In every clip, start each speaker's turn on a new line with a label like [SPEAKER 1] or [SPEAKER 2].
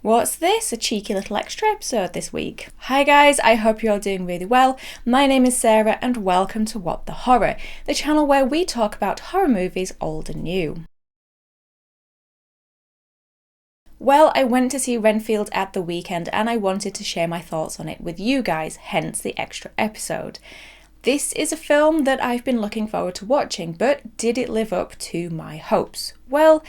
[SPEAKER 1] What's this? A cheeky little extra episode this week. Hi guys, I hope you're all doing really well. My name is Sarah and welcome to What the Horror, the channel where we talk about horror movies old and new. Well, I went to see Renfield at the weekend and I wanted to share my thoughts on it with you guys, hence the extra episode. This is a film that I've been looking forward to watching, but did it live up to my hopes? Well,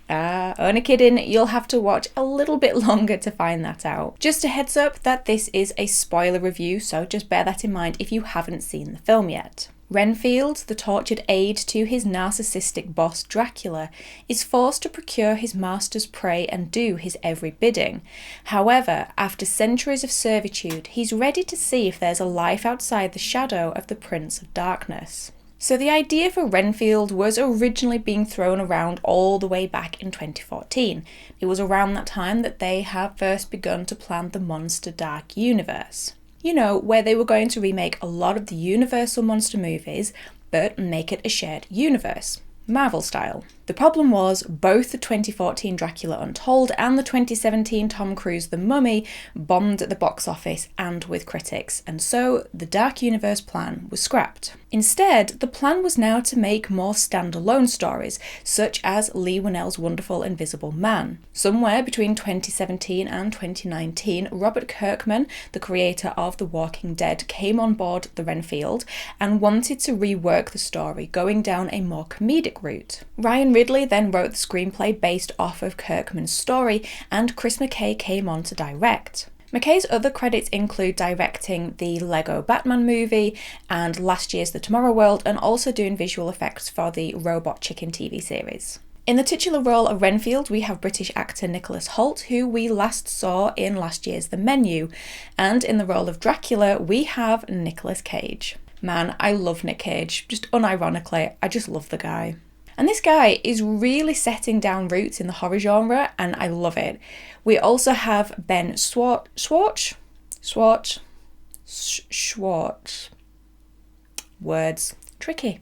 [SPEAKER 1] only kidding, you'll have to watch a little bit longer to find that out. Just a heads up that this is a spoiler review, so just bear that in mind if you haven't seen the film yet. Renfield, the tortured aide to his narcissistic boss Dracula, is forced to procure his master's prey and do his every bidding. However, after centuries of servitude, he's ready to see if there's a life outside the shadow of the Prince of Darkness. So the idea for Renfield was originally being thrown around all the way back in 2014. It was around that time that they had first begun to plan the Monster Dark universe. You know, where they were going to remake a lot of the Universal monster movies, but make it a shared universe, Marvel style. The problem was, both the 2014 Dracula Untold and the 2017 Tom Cruise The Mummy bombed at the box office and with critics, and so the Dark Universe plan was scrapped. Instead, the plan was now to make more standalone stories, such as Leigh Whannell's Wonderful Invisible Man. Somewhere between 2017 and 2019, Robert Kirkman, the creator of The Walking Dead, came on board the Renfield and wanted to rework the story, going down a more comedic route. Ryan Ridley then wrote the screenplay based off of Kirkman's story, and Chris McKay came on to direct. McKay's other credits include directing the Lego Batman movie and last year's The Tomorrow World, and also doing visual effects for the Robot Chicken TV series. In the titular role of Renfield, we have British actor Nicholas Hoult, who we last saw in last year's The Menu, and in the role of Dracula, we have Nicolas Cage. Man, I love Nick Cage, just unironically, I just love the guy. And this guy is really setting down roots in the horror genre, and I love it. We also have Ben Schwartz. Words. Tricky.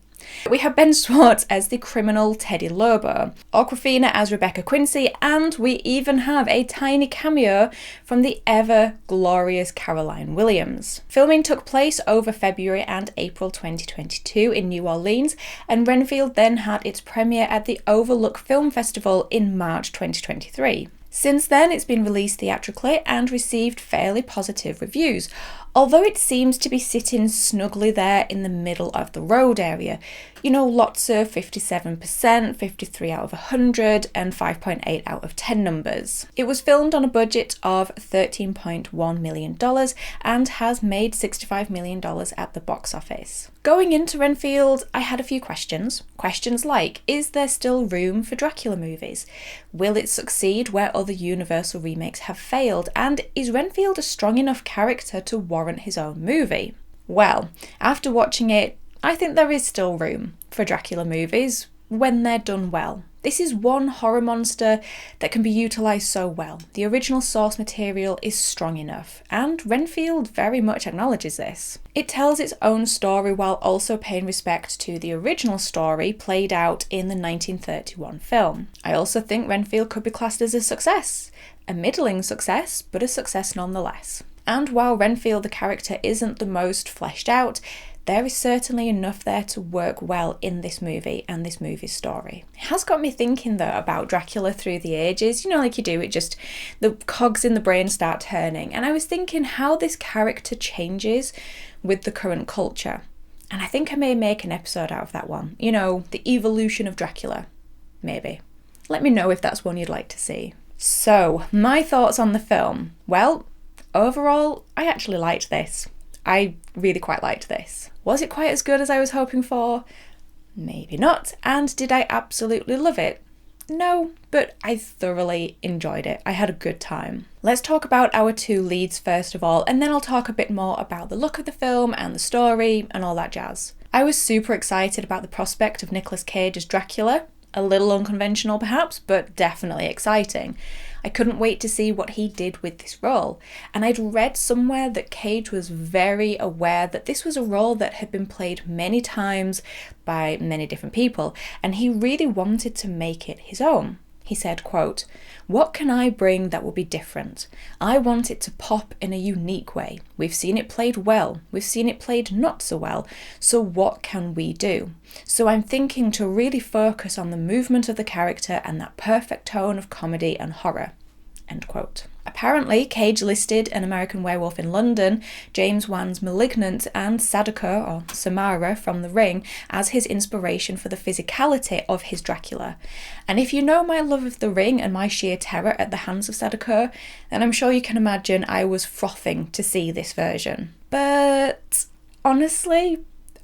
[SPEAKER 1] We have Ben Schwartz as the criminal Teddy Lobo, Awkwafina as Rebecca Quincy, and we even have a tiny cameo from the ever-glorious Caroline Williams. Filming took place over February and April 2022 in New Orleans, and Renfield then had its premiere at the Overlook Film Festival in March 2023. Since then, it's been released theatrically and received fairly positive reviews, although it seems to be sitting snugly there in the middle of the road area. You know, lots of 57%, 53 out of 100, and 5.8 out of 10 numbers. It was filmed on a budget of $13.1 million and has made $65 million at the box office. Going into Renfield, I had a few questions. Questions like, is there still room for Dracula movies? Will it succeed where other Universal remakes have failed? And is Renfield a strong enough character to warrant his own movie? Well, after watching it, I think there is still room for Dracula movies when they're done well. This is one horror monster that can be utilised so well. The original source material is strong enough, and Renfield very much acknowledges this. It tells its own story while also paying respect to the original story played out in the 1931 film. I also think Renfield could be classed as a success. A middling success, but a success nonetheless. And while Renfield the character isn't the most fleshed out, there is certainly enough there to work well in this movie and this movie's story. It has got me thinking though about Dracula through the ages. You know, like you do, it just, the cogs in the brain start turning. And I was thinking how this character changes with the current culture. And I think I may make an episode out of that one. You know, the evolution of Dracula. Maybe. Let me know if that's one you'd like to see. So, my thoughts on the film. Well, overall, I actually liked this. I really quite liked this. Was it quite as good as I was hoping for? Maybe not. And did I absolutely love it? No, but I thoroughly enjoyed it. I had a good time. Let's talk about our two leads first of all, and then I'll talk a bit more about the look of the film and the story and all that jazz. I was super excited about the prospect of Nicolas Cage as Dracula. A little unconventional perhaps, but definitely exciting. I couldn't wait to see what he did with this role. And I'd read somewhere that Cage was very aware that this was a role that had been played many times by many different people, and he really wanted to make it his own. He said, quote, "What can I bring that will be different? I want it to pop in a unique way. We've seen it played well. We've seen it played not so well. So what can we do? So I'm thinking to really focus on the movement of the character and that perfect tone of comedy and horror." End quote. Apparently, Cage listed An American Werewolf in London, James Wan's Malignant, and Sadako, or Samara, from The Ring as his inspiration for the physicality of his Dracula. And if you know my love of The Ring and my sheer terror at the hands of Sadako, then I'm sure you can imagine I was frothing to see this version. But honestly,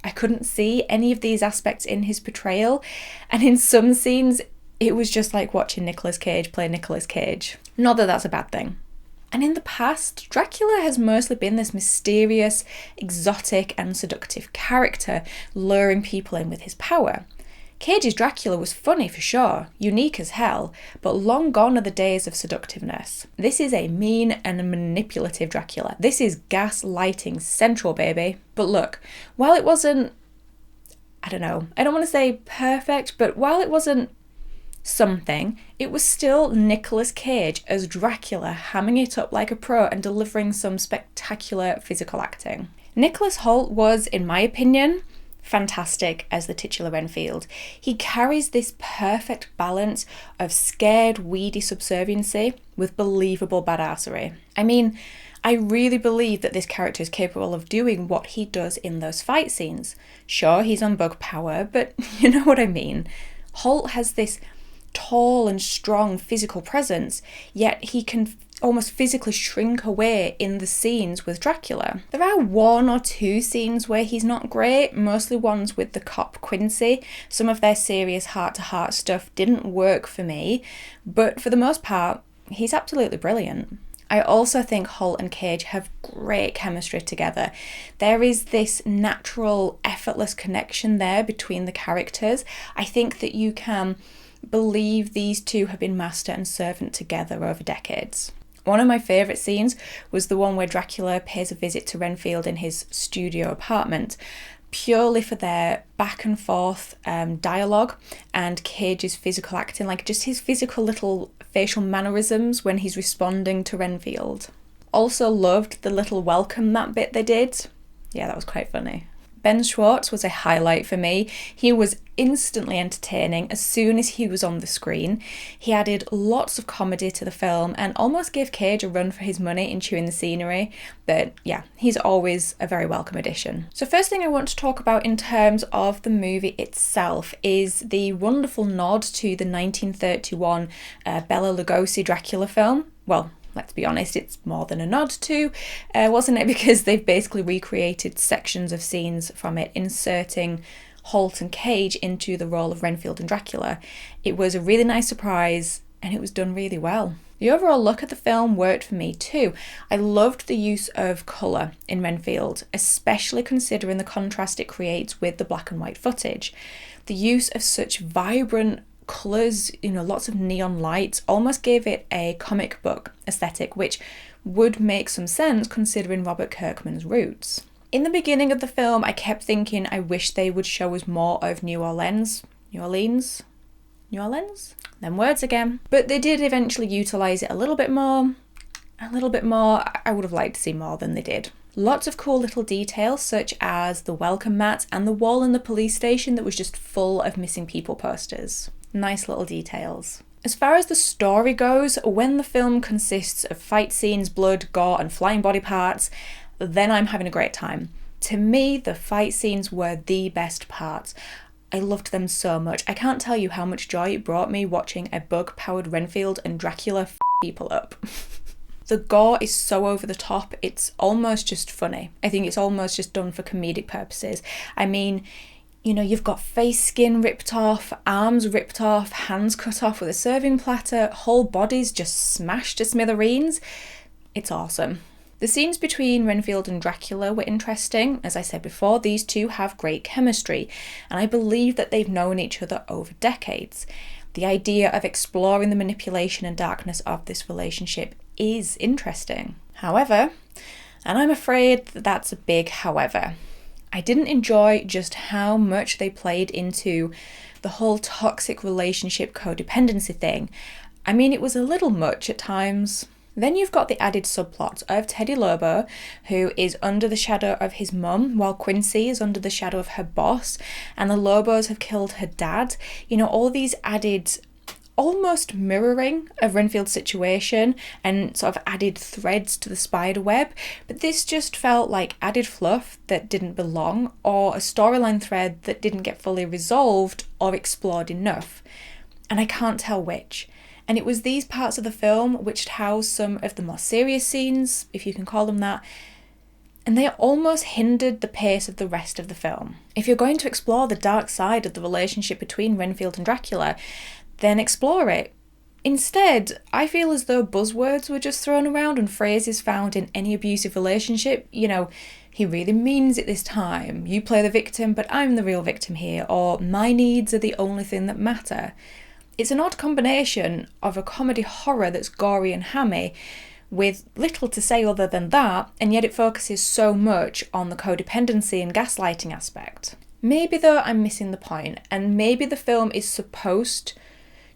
[SPEAKER 1] I couldn't see any of these aspects in his portrayal, and in some scenes, it was just like watching Nicolas Cage play Nicolas Cage. Not that that's a bad thing. And in the past, Dracula has mostly been this mysterious, exotic and seductive character, luring people in with his power. Cage's Dracula was funny for sure, unique as hell, but long gone are the days of seductiveness. This is a mean and manipulative Dracula. This is gaslighting central, baby. But look, while it wasn't, I don't want to say perfect, but while it wasn't something, it was still Nicolas Cage as Dracula, hamming it up like a pro and delivering some spectacular physical acting. Nicholas Hoult was, in my opinion, fantastic as the titular Renfield. He carries this perfect balance of scared, weedy subserviency with believable badassery. I mean, I really believe that this character is capable of doing what he does in those fight scenes. Sure, he's on bug power, but you know what I mean. Hoult has this tall and strong physical presence, yet he can almost physically shrink away in the scenes with Dracula. There are one or two scenes where he's not great, mostly ones with the cop Quincy. Some of their serious heart-to-heart stuff didn't work for me, but for the most part, he's absolutely brilliant. I also think Hoult and Cage have great chemistry together. There is this natural, effortless connection there between the characters. I think that you can believe these two have been master and servant together over decades. One of my favourite scenes was the one where Dracula pays a visit to Renfield in his studio apartment, purely for their back and forth dialogue and Cage's physical acting, like just his physical little facial mannerisms when he's responding to Renfield. Also loved the little welcome mat bit they did. Yeah, that was quite funny. Ben Schwartz was a highlight for me. He was instantly entertaining as soon as he was on the screen. He added lots of comedy to the film and almost gave Cage a run for his money in chewing the scenery. But yeah, he's always a very welcome addition. So first thing I want to talk about in terms of the movie itself is the wonderful nod to the 1931 Bela Lugosi Dracula film. Well, let's be honest, it's more than a nod to, wasn't it? Because they've basically recreated sections of scenes from it, inserting Hoult and Cage into the role of Renfield and Dracula. It was a really nice surprise and it was done really well. The overall look of the film worked for me too. I loved the use of colour in Renfield, especially considering the contrast it creates with the black and white footage. The use of such vibrant colours, lots of neon lights, almost gave it a comic book aesthetic, which would make some sense considering Robert Kirkman's roots. In the beginning of the film, I kept thinking I wish they would show us more of New Orleans? Them words again. But they did eventually utilise it a little bit more. I would have liked to see more than they did. Lots of cool little details, such as the welcome mat and the wall in the police station that was just full of missing people posters. Nice little details. As far as the story goes, when the film consists of fight scenes, blood, gore and flying body parts, then I'm having a great time. To me, the fight scenes were the best parts. I loved them so much. I can't tell you how much joy it brought me watching a bug-powered Renfield and Dracula f people up. The gore is so over the top, it's almost just funny. I think it's almost just done for comedic purposes. I mean, you've got face skin ripped off, arms ripped off, hands cut off with a serving platter, whole bodies just smashed to smithereens. It's awesome. The scenes between Renfield and Dracula were interesting. As I said before, these two have great chemistry, and I believe that they've known each other over decades. The idea of exploring the manipulation and darkness of this relationship is interesting. However, and I'm afraid that that's a big however, I didn't enjoy just how much they played into the whole toxic relationship codependency thing. I mean, it was a little much at times. Then you've got the added subplot of Teddy Lobo, who is under the shadow of his mum, while Quincy is under the shadow of her boss, and the Lobos have killed her dad. You know, all these added, almost mirroring of Renfield's situation and sort of added threads to the spider web, but this just felt like added fluff that didn't belong, or a storyline thread that didn't get fully resolved or explored enough. And I can't tell which. And it was these parts of the film which housed some of the more serious scenes, if you can call them that, and they almost hindered the pace of the rest of the film. If you're going to explore the dark side of the relationship between Renfield and Dracula, then explore it. Instead, I feel as though buzzwords were just thrown around and phrases found in any abusive relationship. You know, he really means it this time, you play the victim, but I'm the real victim here, or my needs are the only thing that matter. It's an odd combination of a comedy horror that's gory and hammy, with little to say other than that, and yet it focuses so much on the codependency and gaslighting aspect. Maybe though I'm missing the point, and maybe the film is supposed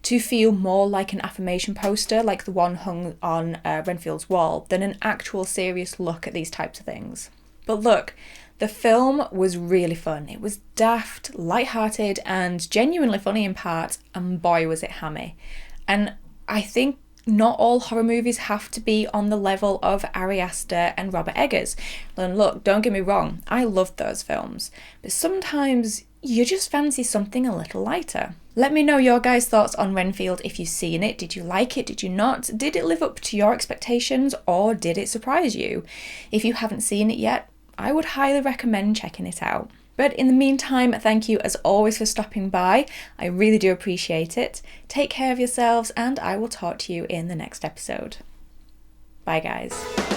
[SPEAKER 1] to feel more like an affirmation poster, like the one hung on Renfield's wall, than an actual serious look at these types of things. But look, the film was really fun. It was daft, light-hearted, and genuinely funny in parts, and boy was it hammy. And I think not all horror movies have to be on the level of Ari Aster and Robert Eggers. And look, don't get me wrong, I loved those films, but sometimes you just fancy something a little lighter. Let me know your guys' thoughts on Renfield if you've seen it. Did you like it? Did you not? Did it live up to your expectations, or did it surprise you? If you haven't seen it yet, I would highly recommend checking it out. But in the meantime, thank you as always for stopping by. I really do appreciate it. Take care of yourselves, and I will talk to you in the next episode. Bye guys.